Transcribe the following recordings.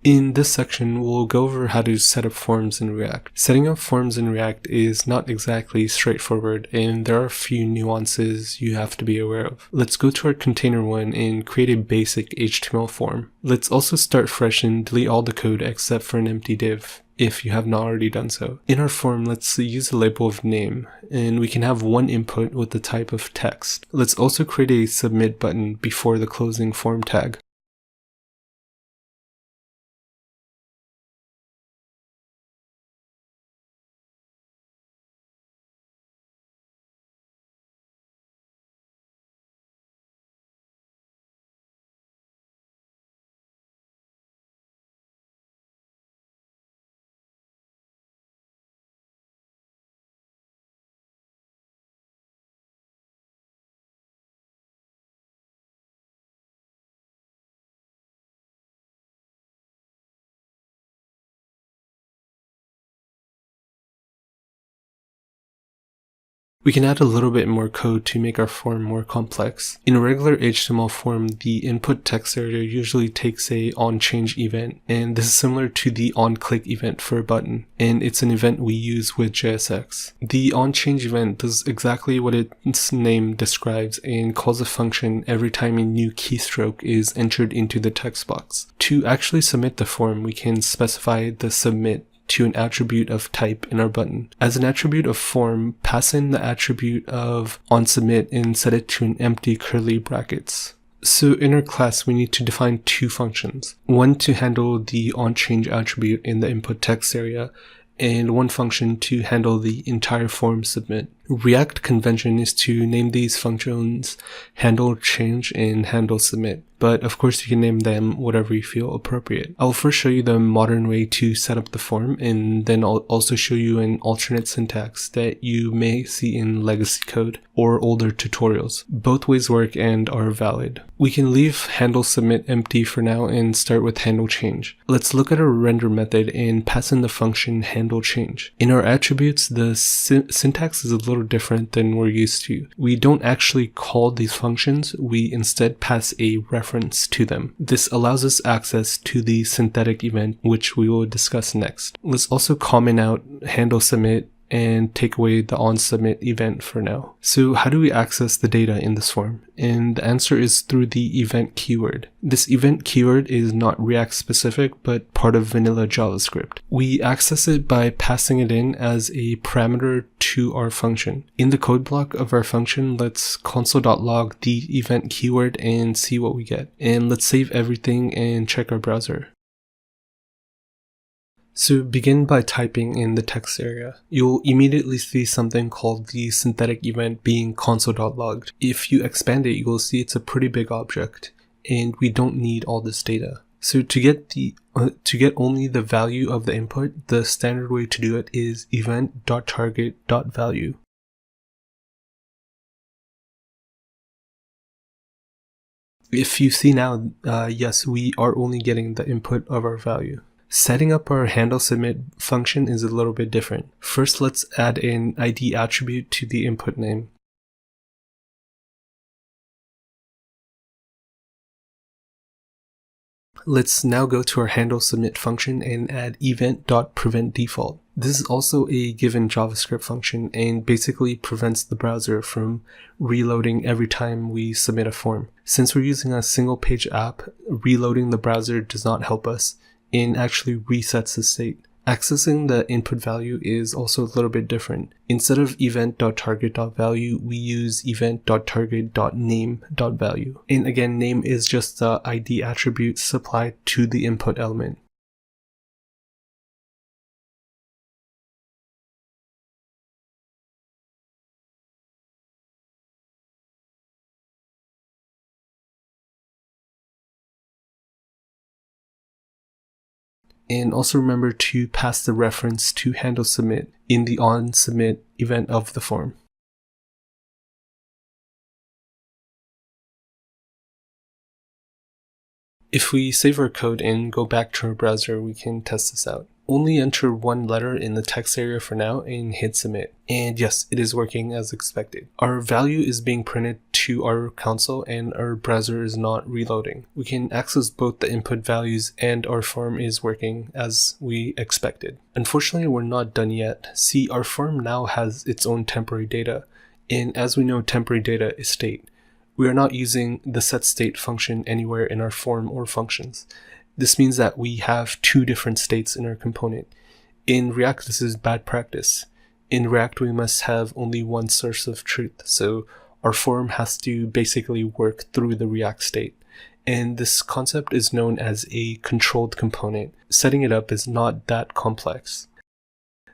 In this section, we'll go over how to set up forms in React. Setting up forms in React is not exactly straightforward, and there are a few nuances you have to be aware of. Let's go to our container one and create a basic HTML form. Let's also start fresh and delete all the code except for an empty div, if you have not already done so. In our form, let's use a label of name, and we can have one input with the type of text. Let's also create a submit button before the closing form tag. We can add a little bit more code to make our form more complex. In a regular HTML form, the input text area usually takes a onChange event, and this is similar to the onClick event for a button, and it's an event we use with JSX. The onChange event does exactly what its name describes and calls a function every time a new keystroke is entered into the text box. To actually submit the form, we can specify the submit to an attribute of type in our button. As an attribute of form, pass in the attribute of onSubmit and set it to an empty curly brackets. So in our class, we need to define two functions. One to handle the onChange attribute in the input text area, and one function to handle the entire form submit. React convention is to name these functions handle change and handle submit, but of course you can name them whatever you feel appropriate. I'll first show you the modern way to set up the form, and then I'll also show you an alternate syntax that you may see in legacy code or older tutorials. Both ways work and are valid. We can leave handle submit empty for now and start with handle change. Let's look at our render method and pass in the function handle change. In our attributes, the syntax is a little different than we're used to. We don't actually call these functions, we instead pass a reference to them. This allows us access to the synthetic event, which we will discuss next. Let's also comment out handle submit and take away the onSubmit event for now. So how do we access the data in this form? And the answer is through the event keyword. This event keyword is not React specific, but part of vanilla JavaScript. We access it by passing it in as a parameter to our function. In the code block of our function, let's console.log the event keyword and see what we get. And let's save everything and check our browser. So begin by typing in the text area. You'll immediately see something called the synthetic event being console.logged. If you expand it, you'll see it's a pretty big object, and we don't need all this data. So to get only the value of the input, the standard way to do it is event.target.value. If you see now, yes, we are only getting the input of our value. Setting up our handle submit function is a little bit different. First, let's add an ID attribute to the input name. Let's now go to our handle submit function and add event.preventDefault. This is also a given JavaScript function and basically prevents the browser from reloading every time we submit a form. Since we're using a single page app, reloading the browser does not help us and actually resets the state. Accessing the input value is also a little bit different. Instead of event.target.value, we use event.target.name.value. And again, name is just the ID attribute supplied to the input element. And also remember to pass the reference to handle submit in the onSubmit event of the form. If we save our code and go back to our browser, we can test this out. only enter one letter in the text area for now and hit submit. And yes, it is working as expected. Our value is being printed to our console and our browser is not reloading. We can access both the input values and our form is working as we expected. Unfortunately, we're not done yet. See, our form now has its own temporary data. And as we know, temporary data is state. We are not using the setState function anywhere in our form or functions. This means that we have two different states in our component. In React, this is bad practice. In React, we must have only one source of truth, so our form has to basically work through the React state. And this concept is known as a controlled component. Setting it up is not that complex.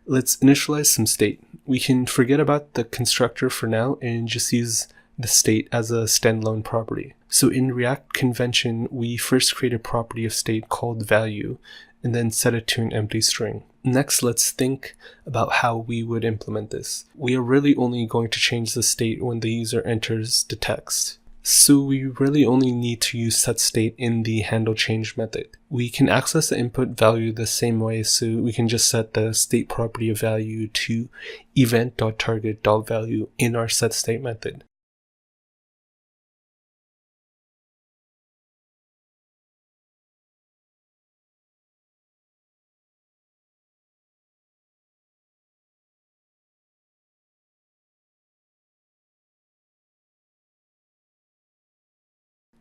Let's initialize some state. We can forget about the constructor for now and just use the state as a standalone property. So in React convention, we first create a property of state called value and then set it to an empty string. Next, let's think about how we would implement this. We are really only going to change the state when the user enters the text. So we really only need to use setState in the handleChange method. We can access the input value the same way, so we can just set the state property of value to event.target.value in our setState method.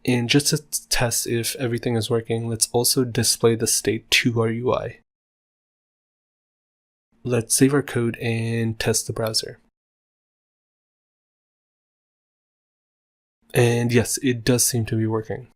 And just to test if everything is working, let's also display the state to our UI. Let's save our code and test the browser. And yes, it does seem to be working.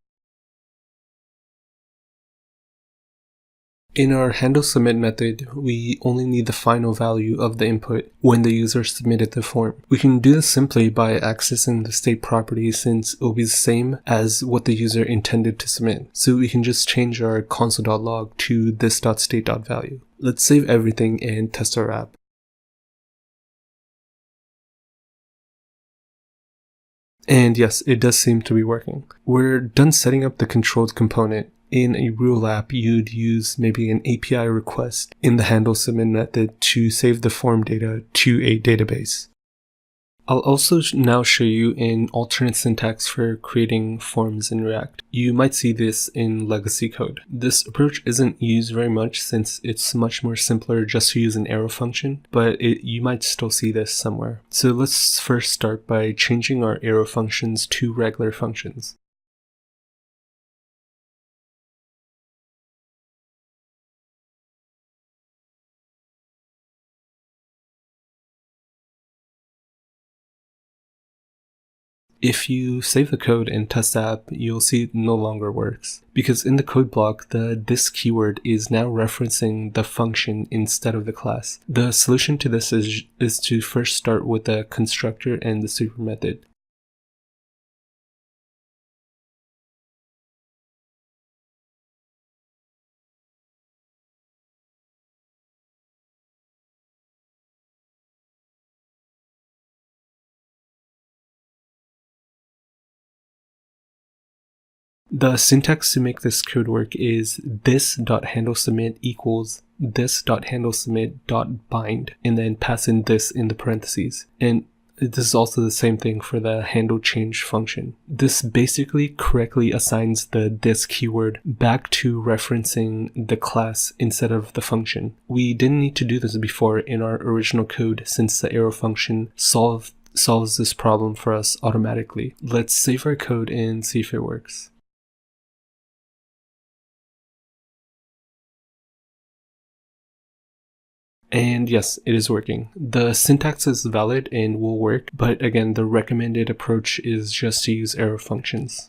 In our handleSubmit method, we only need the final value of the input when the user submitted the form. We can do this simply by accessing the state property since it will be the same as what the user intended to submit. So we can just change our console.log to this.state.value. Let's save everything and test our app. And yes, it does seem to be working. We're done setting up the controlled component. In a real app, you'd use maybe an API request in the handleSubmit method to save the form data to a database. I'll also now show you an alternate syntax for creating forms in React. You might see this in legacy code. This approach isn't used very much since it's much more simpler just to use an arrow function, but you might still see this somewhere. So let's first start by changing our arrow functions to regular functions. If you save the code and test the app, you'll see it no longer works. Because in the code block, the this keyword is now referencing the function instead of the class. The solution to this is to first start with the constructor and the super method. The syntax to make this code work is this.handleSubmit equals this.handleSubmit.bind and then pass in this in the parentheses. And this is also the same thing for the handleChange function. This basically correctly assigns the this keyword back to referencing the class instead of the function. We didn't need to do this before in our original code since the arrow function solves this problem for us automatically. Let's save our code and see if it works. And yes, it is working. The syntax is valid and will work, but again, the recommended approach is just to use arrow functions.